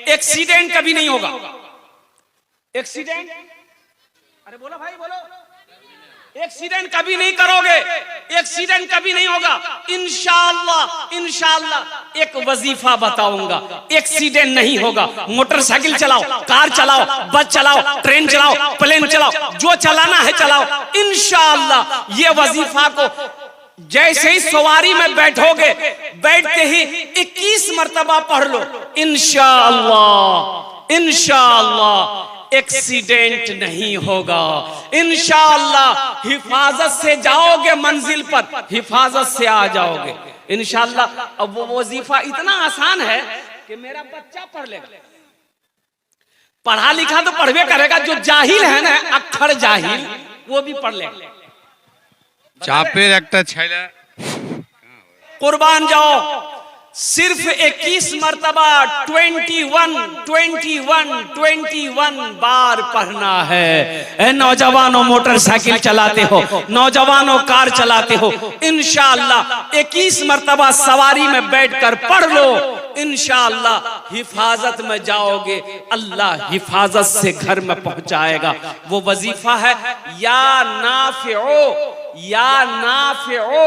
Accident कभी नहीं होगा। एक्सीडेंट, अरे बोलो भाई बोलो, एक्सीडेंट कभी नहीं करोगे, एक्सीडेंट कभी नहीं होगा इंशाअल्लाह। इंशाअल्लाह एक वजीफा बताऊंगा, एक्सीडेंट नहीं होगा। मोटरसाइकिल चलाओ, कार चलाओ, बस चलाओ, ट्रेन चलाओ, प्लेन चलाओ, जो चलाना है चलाओ इंशाअल्लाह। ये वजीफा को जैसे ही सवारी में बैठोगे, बैठते ही 21 मर्तबा पढ़ लो इंशाअल्लाह। इंशाअल्लाह एक्सीडेंट नहीं होगा इंशाअल्लाह। हिफाजत से जाओगे मंजिल पर, हिफाजत से आ जाओगे इंशाअल्लाह। अब वो वजीफा इतना आसान है कि मेरा बच्चा पढ़ लेगा। पढ़ा लिखा तो पढ़वे करेगा, जो जाहिल है ना, अक्षर जाहिल, वो भी पढ़ लेगा। चापेर एक छैला कुर्बान जाओ, सिर्फ 21 मर्तबा 21 बार पढ़ना है। नौजवानों मोटरसाइकिल चलाते हो, नौजवानों कार चलाते हो, इंशाअल्लाह 21 मर्तबा सवारी में बैठकर पढ़ लो इंशाअल्लाह। हिफाजत में जाओगे, अल्लाह हिफाजत से घर में पहुंचाएगा। वो वजीफा है या नाफिओ, या नाफिओ,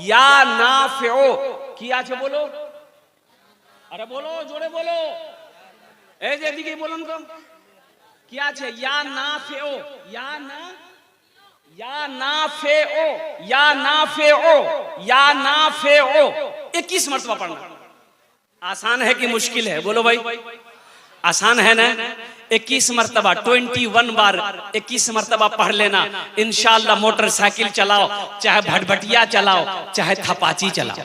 या नाफिओ। किया छे बोलो, अरे बोलो जोड़े बोलो, ए जल्दी के बोलो उनको। किया छे या नाफिओ, या ना, या नाफिओ, या नाफिओ, या नाफिओ। 21 मर्तबा पढ़ना। आसान है कि मुश्किल है? बोलो भाई, आसान है ना? 21 मर्तबा 21 बार 21 मर्तबा पढ़ लेना इंशाअल्लाह। मोटरसाइकिल चलाओ, चाहे भटभटिया चलाओ, चाहे थपाची चलाओ।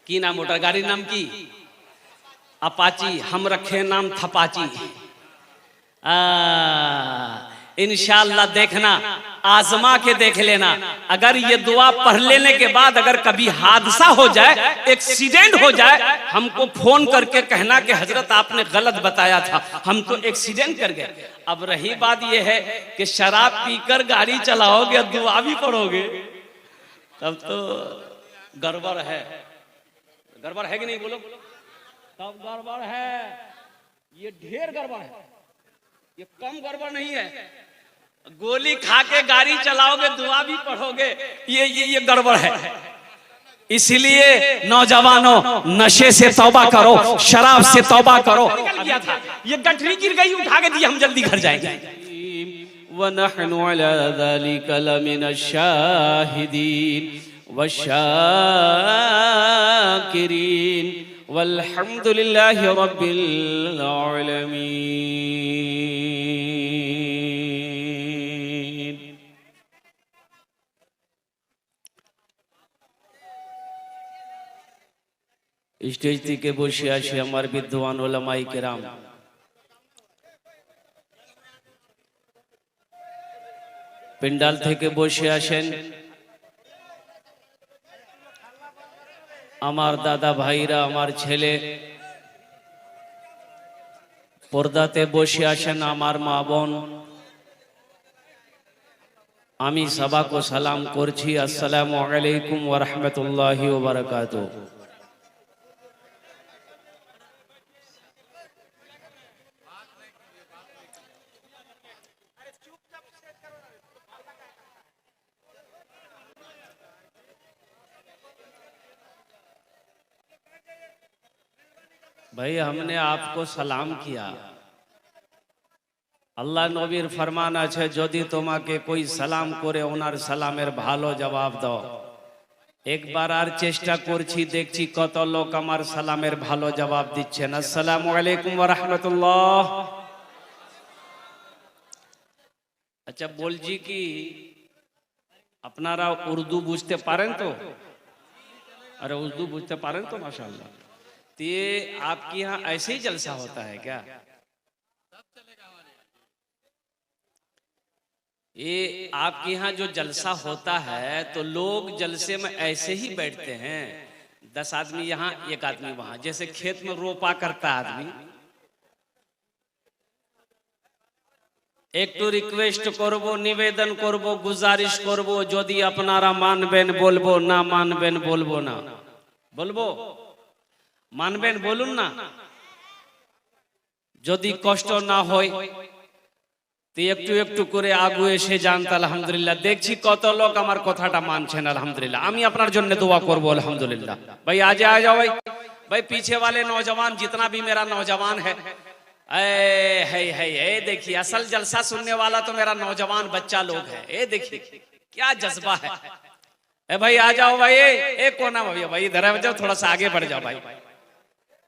की नाम मोटर गाड़ी नाम की? अपाची। हम रखे नाम थपाची। इंशाअल्लाह देखना, आजमा के देख लेना। अगर ये दुआ पढ़ लेने के बाद अगर कभी हादसा हो जाए, एक्सीडेंट हो जाए, हमको फोन करके कहना कि हजरत आपने गलत बताया था, हम तो एक्सीडेंट कर गए। अब रही बात ये है कि शराब पीकर गाड़ी चलाओगे, दुआ भी पढ़ोगे, तब तो गड़बड़ है। गड़बड़ है कि नहीं? बोलो, तब गड़बड़ है। ये ढेर गड़बड़ है, ये कम गड़बड़ नहीं है। गोली खा के गाड़ी चलाओगे, दुआ भी पढ़ोगे, ये गड़बड़ है। इसलिए नौजवानों, नशे से तौबा करो, शराब से तौबा करो। किया था, ये गठरी गिर गई, उठा के दी, हम जल्दी घर जाएंगे। वनहनु अला ज़ालिका लमिनश शाहिदीन वश्शाकिरीन वल्हम्दुलिल्लाहि रब्बिल आलमीन। स्टेज থেকে বসে আসে আমার বিদ্বান ওলামায়ে কেরাম, পেন্ডাল থেকে বসে আসেন আমার দাদা ভাইরা, আমার ছেলে, পর্দাতে বসে আসেন আমার মা বোন। আমি সবাইকে সালাম করছি, আসসালামু আলাইকুম ওয়া রাহমাতুল্লাহি ওয়া বারাকাতুহু। भाई हमने आपको सलाम किया। अल्लाह नबीर फरमान আছে, যদি তোমাকে कोई সালাম করে ওনার সালামের ভালো জবাব দাও। একবার আর চেষ্টা করছি, দেখছি কত লোক আমার সালামের ভালো জবাব দিচ্ছেন। আসসালামু আলাইকুম ওয়া রাহমাতুল্লাহ। আচ্ছা বলছি কি, আপনারা উর্দু বুঝতে পারেন তো? अरे उर्दू बुझते पारें तो माशाल्लाह। तो ये आपके यहाँ ऐसे ही जलसा होता है क्या? ये आपके यहाँ जो जलसा होता है तो लोग जलसे में ऐसे ही बैठते हैं, 10 आदमी यहाँ, 1 आदमी वहां, जैसे खेत में रोपा करता आदमी। একটু রিকোয়েস্ট করব, নিবেদন করব, গুজারিশ করব, যদি আপনারা মানবেন বলবো, না মানবেন বলবো না, বলবো। মানবেন বলুন না? যদি কষ্ট না হয় তো একটু একটু করে আগু এসে যান, আলহামদুলিল্লাহ। দেখছি কত লোক আমার কথাটা মানছেন, আলহামদুলিল্লাহ। আমি আপনার জন্য দোয়া করব, अल्हम्दुलिल्लाह। भाई आ जाओ भाई पीछे वाले नौजवान, जितना भी मेरा नौजवान है, ए देखिए, असल जलसा सुनने वाला तो मेरा नौजवान बच्चा लोग है। ए देखिए क्या जज्बा है। भाई आ जाओ भाई, एक कोना भाई इधर आ जाओ, थोड़ा सा आगे बढ़ जाओ भाई।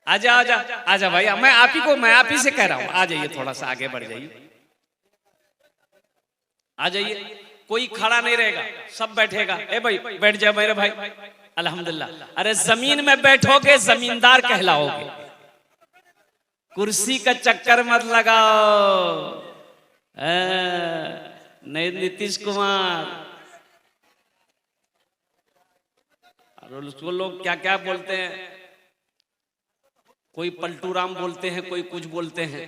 आजा आजा आजा भाई, मैं आप ही से कह रहा हूँ, आ जाइए, थोड़ा सा आगे बढ़ जाइए, आ जाइए। कोई खड़ा नहीं रहेगा, सब बैठेगा। ए भाई बैठ जाओ मेरे भाई, अल्हम्दुलिल्लाह। अरे जमीन में बैठोगे जमींदार कहलाओगे, कुर्सी का चक्कर मत लगाओ। नहीं नीतीश कुमार और उसको लोग क्या क्या बोलते हैं, कोई पलटू राम बोलते हैं, कोई कुछ बोलते हैं।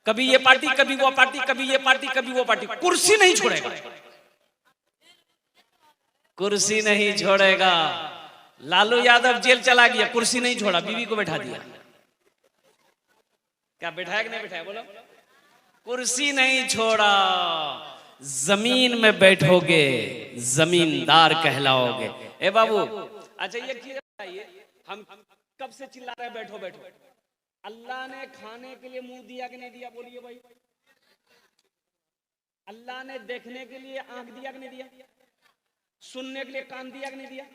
कभी ये पार्टी, कभी वो पार्टी, कभी ये पार्टी, कभी वो पार्टी। कुर्सी नहीं छोड़ेगा, कुर्सी नहीं छोड़ेगा। लालू यादव जेल चला गया, कुर्सी नहीं छोड़ा, बीवी को बैठा दिया। क्या बैठाया कि नहीं बैठाया बोलो? कुर्सी नहीं छोड़ा। जमीन में बैठोगे जमींदार कहलाओगे। ए बाबू अच्छा ये बताइए, हम कब से चिल्ला रहे हैं बैठो बैठो? अल्लाह ने खाने के लिए मुंह दिया कि नहीं दिया? बोलिए भाई। अल्लाह ने देखने के लिए आंख दिया कि नहीं दिया? सुनने के लिए कान दिया कि नहीं दिया?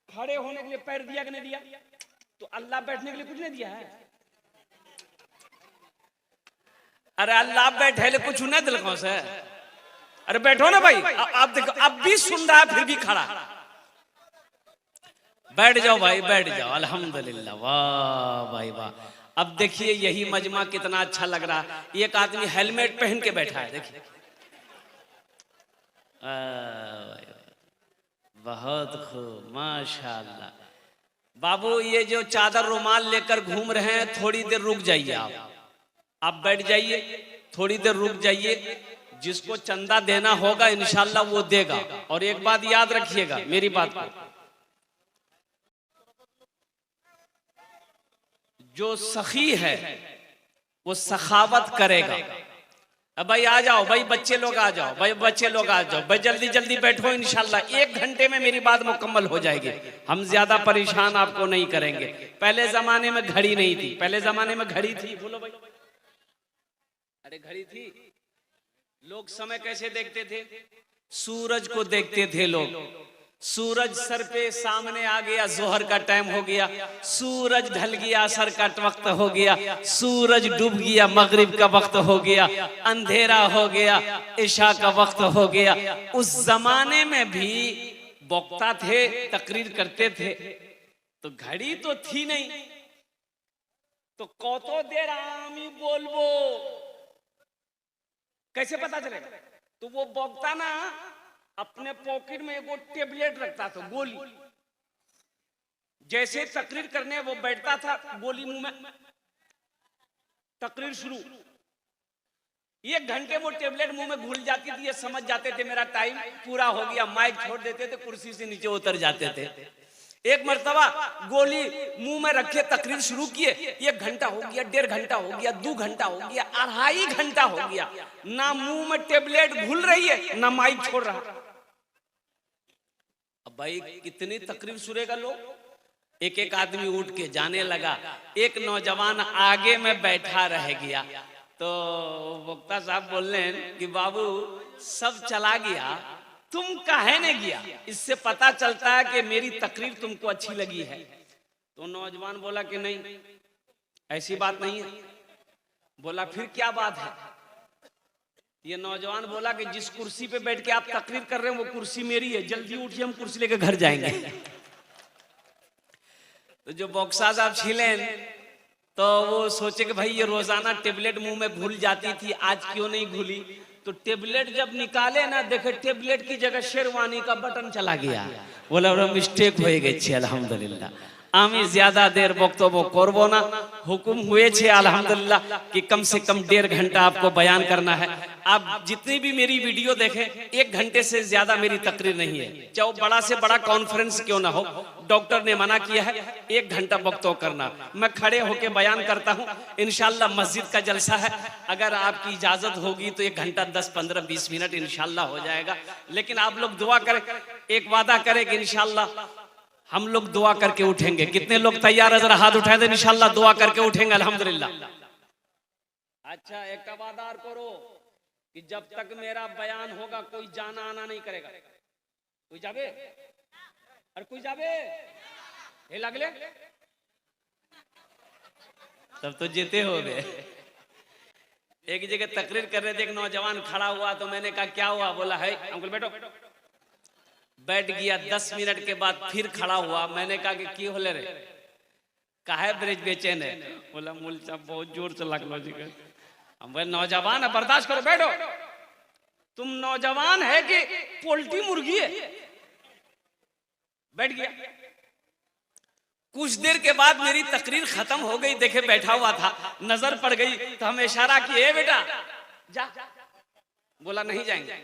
खड़े होने के लिए पैर दिया कि नहीं दिया? तो अल्लाह बैठने के लिए कुछ नहीं दिया है? अरे अल्लाह बैठे ले कुछ नहीं दिल कौन से? अरे बैठो ना भाई। आप देखो अब भी सुन रहा है, फिर भी खड़ा। बैठ जाओ भाई, बैठ जाओ, अल्हम्दुलिल्लाह। वाह भाई वाह। अब देखिए यही मजमा कितना अच्छा लग रहा है। एक आदमी हेलमेट पहन के बैठा है, देखिए, बहुत खूब, माशाल्लाह। बाबू ये जो चादर रुमाल लेकर घूम रहे हैं, थोड़ी देर रुक जाइए। आप बैठ जाइए, थोड़ी देर रुक जाइए। जिसको चंदा देना होगा इंशाल्लाह वो देगा। और एक बात याद रखिएगा मेरी बात को, जो सखी है वो सखावत करेगा। अब भाई आ जाओ भाई, बच्चे लोग आ जाओ भाई, बच्चे लोग आ जाओ भाई, जल्दी जल्दी बैठो। इंशाल्लाह 1 घंटे में मेरी बात मुकम्मल हो जाएगी। हम ज्यादा परेशान आपको नहीं करेंगे। पहले जमाने में घड़ी नहीं थी, पहले जमाने में घड़ी थी, बोलो भाई। अरे घड़ी थी, लोग समय कैसे देखते थे? सूरज को देखते थे लोग। सूरज सर पे सामने आ गया, जोहर का टाइम हो गया। सूरज ढल गया, असर का वक्त हो गया। सूरज डूब गया, मगरिब का वक्त हो गया। अंधेरा हो गया, इशा का वक्त हो गया। उस जमाने में भी वक्ता थे, तकरीर करते थे। तो घड़ी तो थी नहीं, तो कतो देर आमी बोलबो कैसे पता चलेगा? तो वो वक्ता ना अपने पॉकेट में वो टेबलेट रखता था, गोली। जैसे तकरीर करने वो बैठता था, गोली मुंह में, तकरीर शुरू। 1 घंटे वो टेबलेट मुंह में घुल जाती थी। ये समझ जाते थे मेरा टाइम पूरा हो गया, माइक छोड़ देते थे, कुर्सी से नीचे उतर जाते थे। एक मर्तबा गोली मुंह में रखे तकरीर शुरू किए। 1 घंटा हो गया, 1.5 घंटा हो गया, 2 घंटा हो गया, 2.5 घंटा हो गया। ना मुंह में टेबलेट घुल रही है, ना माइक छोड़ रहा। अब भाई कितनी तकरीर सुनेगा लोग? एक एक आदमी उठ के जाने लगा। एक नौजवान आगे में बैठा रह गया। तो वक्ता साहब बोल रहे हैं कि बाबू सब चला गया, तुम काहे ने गया? इससे पता चलता है कि मेरी तकरीर तुमको अच्छी लगी है। तो नौजवान बोला कि नहीं, ऐसी बात नहीं है। बोला फिर क्या बात है? ये नौजवान बोला कि जिस कुर्सी पे बैठ के आप तकरीर कर रहे हैं वो कुर्सी मेरी है, जल्दी उठिए, हम कुर्सी लेके घर जाएंगे। तो जो बॉक्सा साहब छिलेन तो वो सोचे कि भाई ये रोजाना टेबलेट मुंह में घुल जाती थी, आज क्यों नहीं घुली? तो टेबलेट जब निकाले ना, देखे टेबलेट की जगह शेरवानी का बटन चला गया। बोला मिस्टेक हो गई, अल्हम्दुलिल्लाह। আমি ज्यादा देर বক্তব্য করব না हुक्म हुए छे अल्हम्दुलिल्लाह कि कम से कम 1.5 घंटा आपको बयान करना है। आप जितनी भी मेरी वीडियो देखें 1 घंटे से ज्यादा मेरी तकरीर नहीं है, चाहे बड़ा से बड़ा कॉन्फ्रेंस क्यों ना हो। डॉक्टर ने मना किया है 1 घंटा वक्तव्य करना। मैं खड़े होकर बयान करता हूं, इंशाल्लाह मस्जिद का जलसा है, अगर आपकी इजाजत होगी तो 1 घंटा 10, 15, 20 मिनट इंशाल्लाह हो जाएगा। लेकिन आप लोग दुआ करें, एक वादा करें कि इंशाल्लाह हम लोग दुआ करके उठेंगे। कितने लोग तैयार है? जरा हाथ उठाए दें, इंशाल्लाह दुआ करके उठेंगे अल्हम्दुलिल्लाह। अच्छा, एक का वादा और करो कि जब तक मेरा बयान होगा कोई जाना आना नहीं करेगा। कोई जावे और कोई जावे हे लगले तब तो जीते हो गए। एक जगह तकरीर कर रहे थे, एक नौजवान खड़ा हुआ तो मैंने कहा क्या हुआ? बोला है अंकल बैठो। बैठ गया, 10 मिनट के बाद फिर खड़ा हुआ। मैंने कहा कि क्यों होले रे? काहे ब्रिज बेचैन है? बोला मूल साहब बहुत जोर से लगलो जी। हम बोले नौजवान है, बर्दाश्त करो, बैठो। तुम नौजवान है कि पोल्ट्री मुर्गी है? बैठ गया। कुछ देर के बाद मेरी तकरीर खत्म हो गई, देखे बैठा हुआ था, नजर पड़ गई तो हम इशारा किए बेटा जा। बोला नहीं जाएंगे।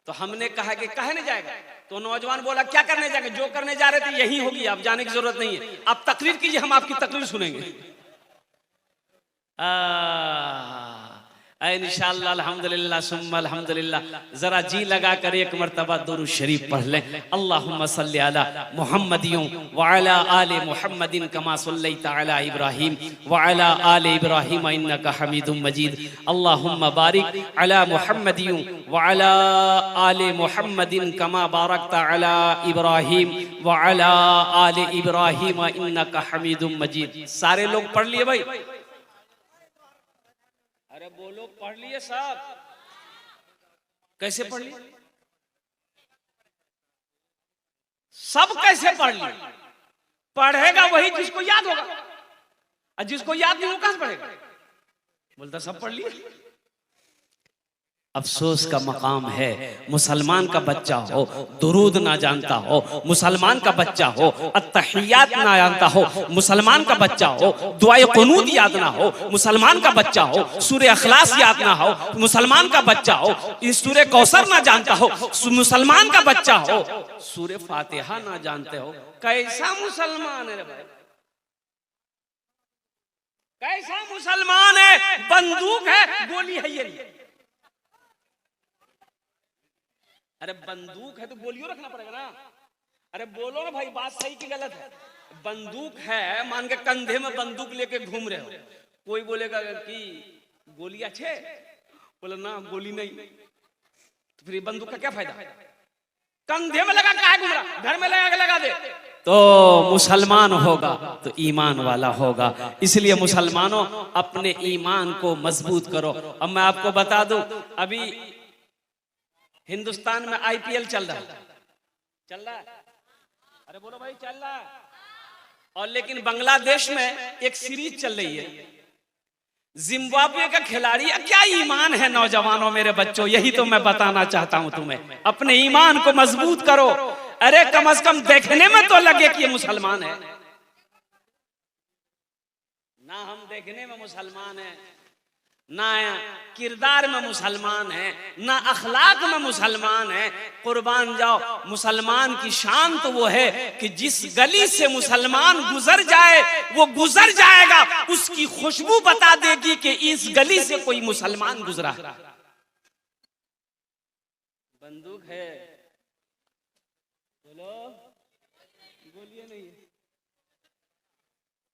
तो हमने कहा कि कहे नहीं जाएगा? तो नौजवान बोला क्या करने जाएंगे? जो करने जा रहे थे यही होगी, आप जाने की जरूरत नहीं है, आप तकरीर कीजिए, हम आपकी तकरीर सुनेंगे। इंशाअल्लाह अल्हम्दुलिल्लाह सुम्मा अल्हम्दुलिल्लाह। जरा जी लगा कर एक मर्तबा दुरूद शरीफ पढ़ लें। अल्लाहुम्मा सल्ली अला मुहम्मदियों व अला आले मुहम्मदिन कमा सल्लैता अला इब्राहीम व अला आले इब्राहीम इन्नका हमीदुम मजीद। अल्लाहुम्मा बारिक अला मुहम्मदियों व अला आले मुहम्मदिन कमा बारकता अला इब्राहीम व अला आले इब्राहीम इन्नका हमीदुम मजीद। सारे लोग पढ़ लिए भाई? अरे बोलो, पढ़ लिए सब? कैसे पढ़ लिए? सब कैसे पढ़ लिए? पढ़ेगा वही जिसको याद होगा, और जिसको याद नहीं होगा कहां से पढ़ेगा? बोलता सब पढ़ लिए। अफसोस का मकाम है मुसलमान का बच्चा हो दुरूद ना जानता हो, मुसलमान का बच्चा हो अत्तहियात ना जानता हो, मुसलमान का बच्चा हो दुआए कुनूत याद ना हो, मुसलमान का बच्चा हो सूरे अखलास याद ना हो, मुसलमान का बच्चा हो इस सूरे कौसर ना जानता हो, मुसलमान का बच्चा हो सूरे फातिहा ना जानते हो। कैसा मुसलमान है रे भाई? कैसा मुसलमान है? बंदूक है, गोली है ये नहीं। अरे बंदूक है तो गोलियों रखना पड़ेगा ना। अरे बोलो ना भाई, बात सही की गलत है? बंदूक है, मान के कंधे में बंदूक लेके घूम रहे हो, कोई बोलेगा कि गोली अच्छे? बोले ना गोली नहीं, तो फिर बंदूक का क्या फायदा? कंधे में लगा क्या घूम रहा? घर में लगा दे तो मुसलमान होगा तो ईमान वाला होगा। इसलिए मुसलमानों अपने ईमान को मजबूत करो। अब मैं आपको बता दूं, अभी हिंदुस्तान में आईपीएल चल रहा है। अरे बोलो भाई, चल रहा है। और लेकिन बांग्लादेश में एक सीरीज चल रही है, जिम्बाब्वे का खिलाड़ी। क्या ईमान है नौजवानों, मेरे बच्चों, यही तो मैं बताना चाहता हूं तुम्हें। अपने ईमान को मजबूत करो। अरे कम से कम देखने में तो लगे कि ये मुसलमान है ना। हम देखने में मुसलमान है ना, किरदार में मुसलमान है ना, अखलाक में मुसलमान है। कुर्बान जाओ, मुसलमान की शान तो वो है कि जिस गली से मुसलमान गुजर जाए वो गुजर जाएगा, उसकी खुशबू बता देगी कि इस गली से कोई मुसलमान गुजरा है। बंदूक है, बोलो बोलिए नहीं।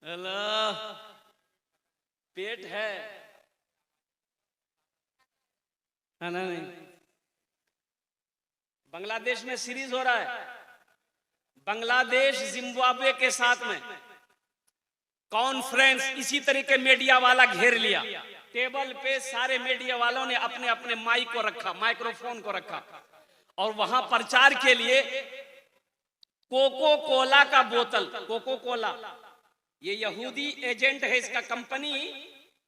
हेलो, पेट है ना? नहीं। बांग्लादेश में सीरीज हो रहा है, बांग्लादेश जिम्बाब्वे के साथ में कॉन्फ्रेंस। इसी तरीके मीडिया वाला घेर लिया, टेबल पे सारे मीडिया वालों ने अपने अपने माइक को रखा, माइक्रोफोन को रखा, और वहां प्रचार के लिए कोको कोला का बोतल, कोको कोला ये यहूदी एजेंट है, इसका कंपनी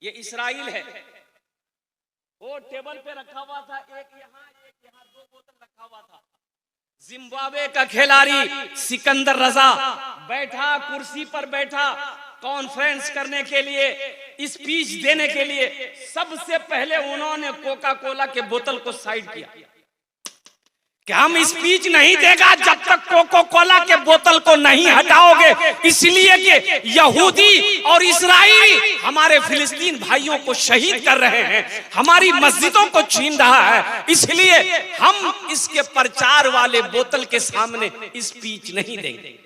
ये इस्राइल है, वो टेबल पे रखा हुआ था। एक यहाँ 2 बोतल रखा हुआ था। जिम्बाब्वे का खिलाड़ी सिकंदर रजा बैठा, कुर्सी पर बैठा कॉन्फ्रेंस करने के लिए, स्पीच देने के लिए। सबसे पहले उन्होंने कोका कोला के बोतल को साइड किया कि हम स्पीच नहीं देगा जब तक कोका कोला के बोतल को नहीं हटाओगे, इसलिए कि यहूदी और इस्राएली हमारे फिलिस्तीन भाइयों को शहीद कर रहे हैं, हमारी मस्जिदों को छीन रहा है, इसलिए हम इसके प्रचार वाले बोतल के सामने स्पीच नहीं देंगे।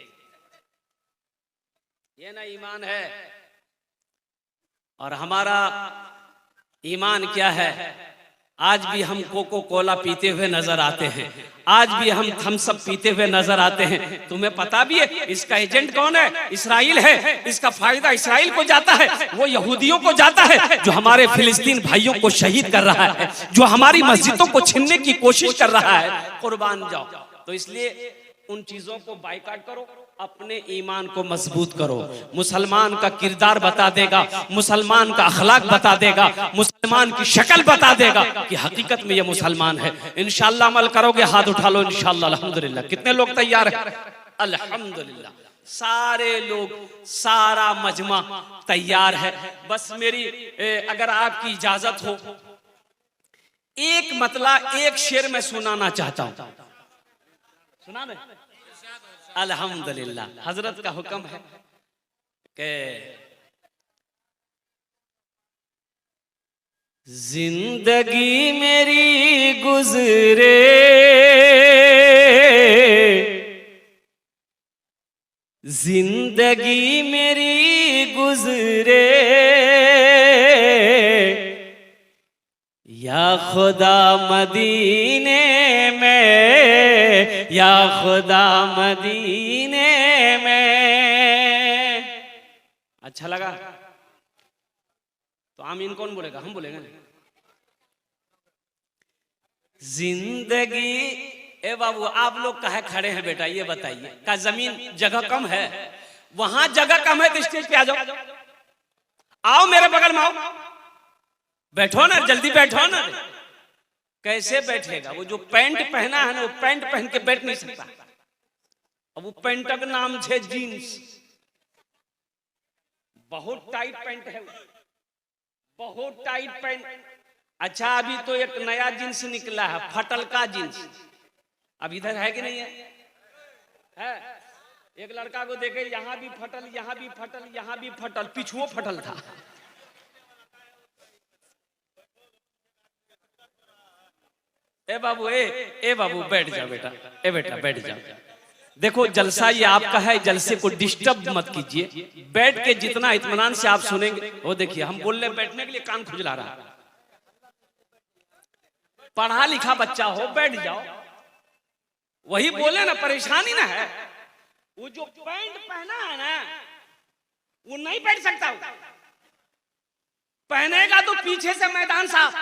ये ना ईमान है। और हमारा ईमान क्या है? आज भी हम कोको कोला पीते हुए नजर आते हैं, आज भी हम थम्स अप पीते हुए नजर आते हैं। तुम्हें पता भी है इसका एजेंट कौन है? इस्राइल है। इसका फायदा इस्राइल को जाता है, वो यहूदियों को जाता है जो हमारे फिलिस्तीन भाइयों को शहीद कर रहा है, जो हमारी मस्जिदों को छीनने की कोशिश कर रहा है। कुर्बान जाओ। तो इसलिए उन चीजों को बाइकाट करो, अपने ईमान को मजबूत करो। मुसलमान का किरदार बता देगा, मुसलमान का अखलाक बता देगा, मुसलमान की शक्ल बता देगा कि हकीकत में ये मुसलमान है। इंशाअल्लाह अमल करोगे, हाथ उठा लो इंशाअल्लाह। अल्हम्दुलिल्लाह। कितने लोग तैयार हैं? अल्हम्दुलिल्लाह, सारे लोग, सारा मजमा तैयार है। बस मेरी अगर आपकी इजाजत हो, एक मतला एक शेर में सुनाना चाहता हूं। सुना दे? अल्हम्दुलिल्लाह। हजरत का हुक्म है कि जिंदगी मेरी गुजरे, जिंदगी मेरी गुजरे, या खुदा मदीने में, या खुदा मदीने में। अच्छा लगा? तो आमीन कौन बोलेगा? हम बोलेंगे। जिंदगी, ए बाबू आप लोग कहे खड़े हैं बेटा, ये बताइए, का जमीन जगह कम है? वहां जगह कम है तो स्टेज पे आ जाओ, आओ मेरे बगल में आओ, बैठो ना, जल्दी बैठो ना। कैसे बैठेगा? वो जो पैंट पहना है ना, वो पैंट पहन के बैठ नहीं सकता। अब वो पैंट का नाम है जीन्स, बहुत टाइट पैंट है, बहुत टाइट पैंट। अच्छा अभी तो एक नया जींस निकला है, फटल का जींस। अब इधर है कि नहीं है? एक लड़का को देखे, यहां भी फटल, यहां भी फटल, यहां भी फटल, पिछुओ फटल था। ए बाबू, ए बाबू बैठ जाओ बेटा, ए बेटा बैठ जाओ। देखो जलसा ये आपका है, जलसे को डिस्टर्ब मत कीजिए। बैठ के जितना इत्मीनान से आप सुनेंगे, वो देखिए हम बोल रहे बैठने के लिए कान खुजला रहा है। पढ़ा लिखा बच्चा हो, बैठ जाओ। वही बोले ना, परेशानी ना है। वो जो पैंट पहना है ना, वो नहीं बैठ सकता। पहनेगा तो पीछे से मैदान साफ।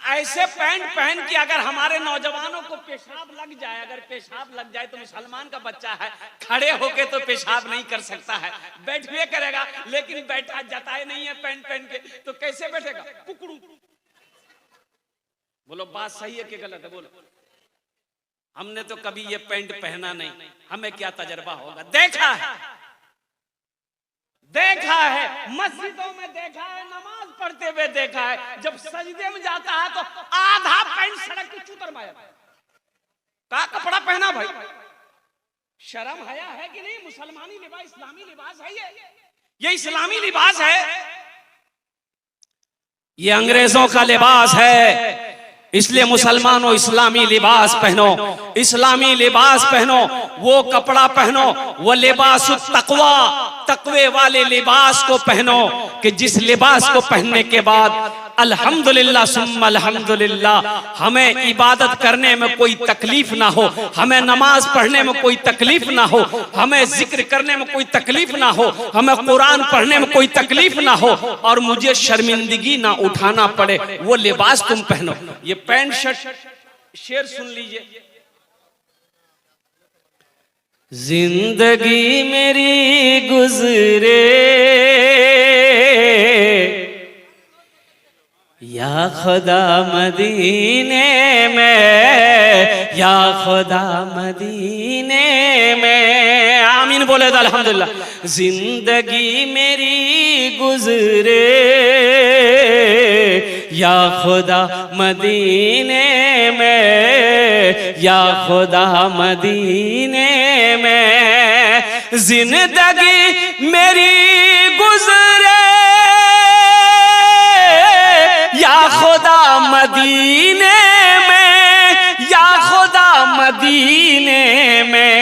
ऐसे पैंट पहन के अगर हमारे नौजवानों को पेशाब लग जाए, अगर पेशाब लग जाए तो मुसलमान का बच्चा है, खड़े होके तो पेशाब नहीं कर सकता है, बैठ हुए करेगा। लेकिन बैठा जाता ही नहीं है पैंट पहन के, तो कैसे बैठेगा? कुकड़ू। बोलो बात सही है कि गलत है? बोलो। हमने तो कभी ये पैंट पहना नहीं, हमें क्या तजर्बा होगा? देखा है, देखा है, मस्जिदों में देखा है, नमाज पढ़ते हुए देखा है। जब सजदे में जाता है तो आधा पैंट सड़क की चूतर माया का कपड़ा पहना। भाई शर्म हया है कि नहीं? मुसलमानी लिबास, इस्लामी लिबास है ये इस्लामी लिबास है, ये अंग्रेजों का लिबास है। इसलिए मुसलमानों इस्लामी लिबास पहनो, इस्लामी लिबास पहनो, वो कपड़ा पहनो, वो लिबास तकवा, तकवे वाले लिबास को पहनो कि जिस लिबास को पहनने के बाद अल्हम्दुलिल्लाह सुम्मा अल्हम्दुलिल्लाह हमें इबादत करने में कोई तकलीफ ना हो, हमें नमाज पढ़ने में कोई तकलीफ ना हो, हमें जिक्र करने में कोई तकलीफ ना हो, हमें कुरान पढ़ने में कोई तकलीफ ना हो, और मुझे शर्मिंदगी ना उठाना पड़े। वो लिबास तुम पहनो। ये पैंट शर्ट शेर सुन लीजिए। जिंदगी मेरी गुजरे, या या खुदा मदीने में, या खुदा मदीने में। आमीन बोले तो अल्हम्दुलिल्लाह। जिंदगी मेरी गुजरे या खुदा मदीने में, या खुदा मदीने में। जिंदगी मेरी गुजरे या खुदा मदीने में, या खुदा मदीने में।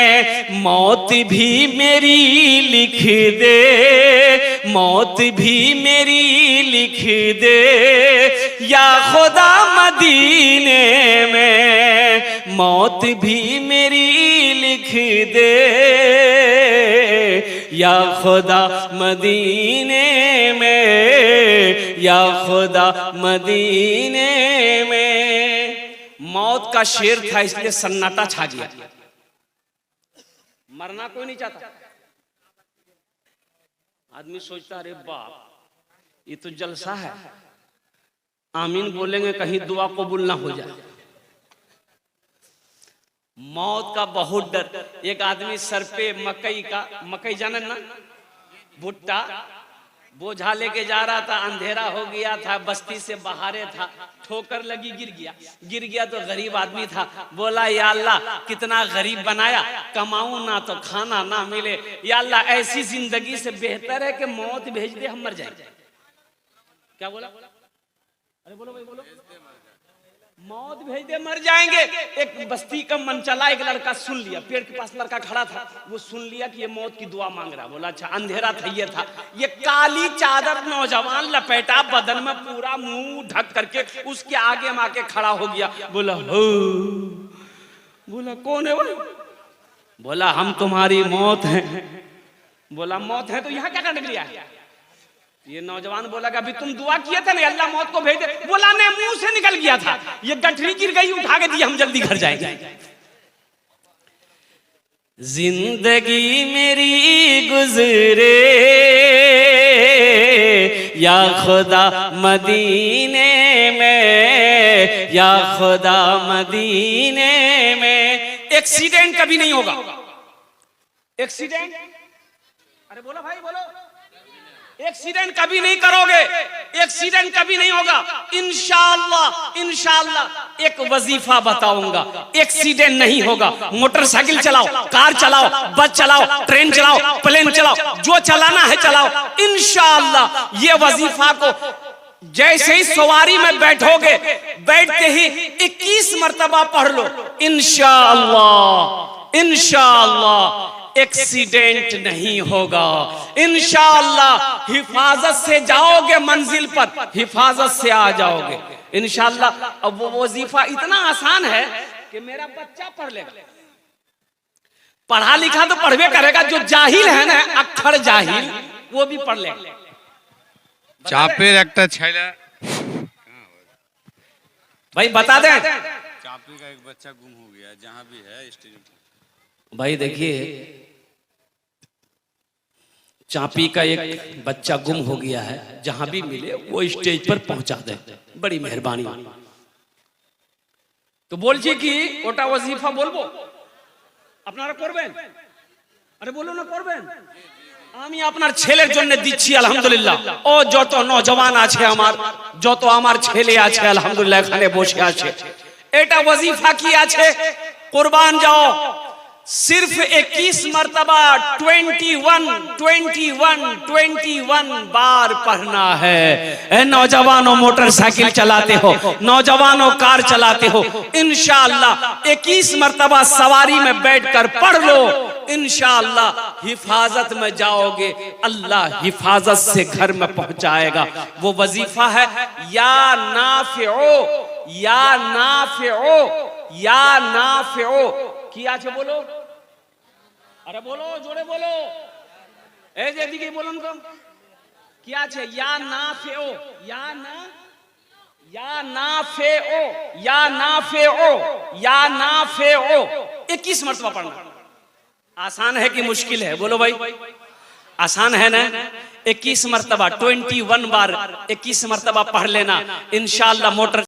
मौत भी मेरी लिख दे, मौत भी मेरी लिख दे या खुदा मदीने में। मौत भी मेरी लिख दे या खुदा मदीने में, या खुदा मदीने में। मौत का शेर था इसलिए सन्नाटा छा गया। मरना कोई नहीं चाहता। आदमी सोचता अरे बाप ये तो जलसा है, आमीन बोलेंगे कहीं दुआ कबूल ना हो जाए। मौत का बहुत डर। एक आदमी सर पे मकई जाने ना, भुट्टा बोझा लेके जा रहा था, अंधेरा हो गया था, बस्ती से बाहरे था, ठोकर लगी, गिर गया तो गरीब आदमी था। बोला या अल्लाह कितना गरीब बनाया, कमाऊं ना तो खाना ना मिले, या अल्लाह ऐसी जिंदगी से बेहतर है कि मौत भेज दे, हम मर जाएंगे। क्या बोला? अरे बोलो भाई बोलो। मौत भेज दे मर जाएंगे। एक बस्ती का मन चला, एक लड़का सुन लिया, पेड़ के पास लड़का खड़ा था, वो सुन लिया कि ये मौत की दुआ मांग रहा। बोला अच्छा, अंधेरा था, ये काली चादर नौजवान लपेटा, बदन में पूरा मुंह ढक करके उसके आगे में आके खड़ा हो गया। बोला हो, बोला कौन है वो? बोला हम तुम्हारी मौत हैं। बोला मौत है तो यहाँ क्या करने के लिए आया? ये नौजवान बोला कि अभी तुम दुआ किए थे ना अल्लाह मौत को भेज दे। बोला नहीं, मुंह से निकल गया था, ये गठरी गिर गई, उठा के दी, हम जल्दी घर जाएंगे। जिंदगी मेरी गुजरे या खुदा मदीने में, या खुदा मदीने में। एक्सीडेंट कभी नहीं होगा। एक्सीडेंट, अरे बोलो भाई बोलो। एक्सीडेंट कभी नहीं करोगे, एक्सीडेंट कभी नहीं होगा। इंशाअल्लाह एक वजीफा बताऊंगा, एक्सीडेंट नहीं होगा। मोटरसाइकिल चलाओ, कार चलाओ, बस चलाओ, ट्रेन चलाओ, प्लेन चलाओ, जो चलाना है चलाओ। इंशाअल्लाह ये वजीफा को जैसे ही सवारी में बैठोगे, बैठते ही 21 मर्तबा पढ़ लो। इंशाअल्लाह इंशाअल्लाह एक्सीडेंट नहीं होगा। इंशाअल्लाह हिफाजत से जाओगे मंजिल पर, हिफाजत से आ जाओगे इंशाअल्लाह। अब वो वजीफा इतना आसान है कि मेरा बच्चा पढ़ लेगा। पढ़ा लिखा तो पढ़वे करेगा, जो जाहिल है ना, अक्षर जाहिल, वो भी पढ़ लेगा। चापेर একটা छैला भाई बता दें, चापी का एक बच्चा गुम हो गया, जहां भी है स्टेडियम। भाई देखिए चापी का एक बच्चा गुम हो गया है, जहां भी मिले वो स्टेज पर पहुंचा दे, बड़ी मेहरबानी। तो बोलছি কি ওটা ওয়াজিফা বলবো, আপনারা করবেন? আরে বলো না করবেন। আমি আপনার ছেলের জন্য দিচ্ছি আলহামদুলিল্লাহ। ও যত নওজওয়ান আছে আমার, যত আমার ছেলে আছে আলহামদুলিল্লাহ এখানে বসে আছে, এটা ওয়াজিফা কি আছে, কুরবান যাও। सिर्फ 21 मर्तबा 21 बार पढ़ना है। नौजवानों मोटरसाइकिल चलाते हो, नौजवानों कार चलाते हो, इंशाअल्लाह 21 मर्तबा सवारी में बैठकर पढ़ लो। इंशाअल्लाह हिफाजत में जाओगे, अल्लाह हिफाजत से घर में पहुंचाएगा। वो वजीफा है या नाफिओ, या नाफिओ, या नाफिओ। किया छे बोलो, अरे बोलो जोड़े बोलो, ए जे दिखे बोलन को किया छे या नाफिओ, या ना, या नाफिओ, या नाफिओ, या नाफिओ। 21 मर्तबा पढ़ना। आसान है कि मुश्किल है? बोलो भाई, आसान है ना? 21 मरतबा 21 बार 21 मरतबा पढ़ लेना, इंशाअल्लाह मोटर